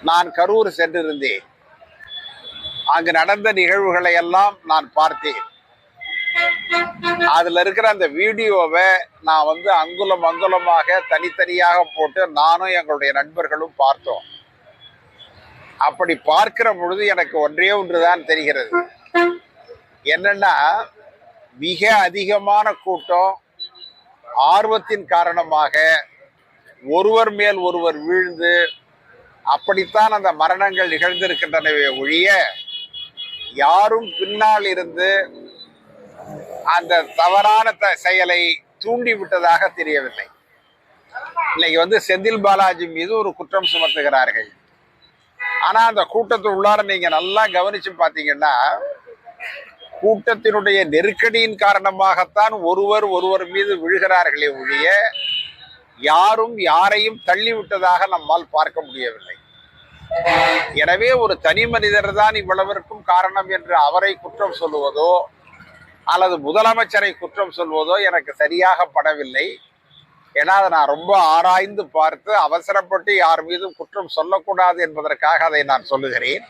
நான் கரூர் சென்றிருந்தேன். அங்கு நடந்த நிகழ்வுகளை எல்லாம் நான் பார்த்தேன். அதுல இருக்கிற அந்த வீடியோவை நான் அங்குலம் அங்குலமாக தனித்தனியாக போட்டு நானும் எங்களுடைய நண்பர்களும் பார்த்தோம். அப்படி பார்க்கிற பொழுது எனக்கு ஒன்றே ஒன்றுதான் தெரிகிறது. என்னன்னா, மிக அதிகமான கூட்டம் ஆர்வத்தின் காரணமாக ஒருவர் மேல் ஒருவர் வீழ்ந்து அப்படித்தான் அந்த மரணங்கள் நிகழ்ந்திருக்கின்றனவே ஒழிய யாரும் பின்னால் இருந்து அந்த தவறான செயலை தூண்டி விட்டதாக தெரியவில்லை. இன்னைக்கு செந்தில் பாலாஜி மீது ஒரு குற்றம் சுமத்துகிறார்கள். ஆனா அந்த கூட்டத்து உள்ளார நீங்க நல்லா கவனிச்சு பாத்தீங்கன்னா, கூட்டத்தினுடைய நெருக்கடியின் காரணமாகத்தான் ஒருவர் மீது விழுகிறார்களே ஒழிய யாரும் யாரையும் தள்ளிவிட்டதாக நம்மால் பார்க்க முடியவில்லை. எனவே ஒரு தனி மனிதர் தான் இவ்வளவிற்கும் காரணம் என்று அவரை குற்றம் சொல்லுவதோ அல்லது முதலமைச்சரை குற்றம் சொல்வதோ எனக்கு சரியாக படவில்லை. ஏன்னா அதை நான் ரொம்ப ஆராய்ந்து பார்த்து அவசரப்பட்டு யார் மீதும் குற்றம் சொல்லக்கூடாது என்பதற்காக அதை நான் சொல்லுகிறேன்.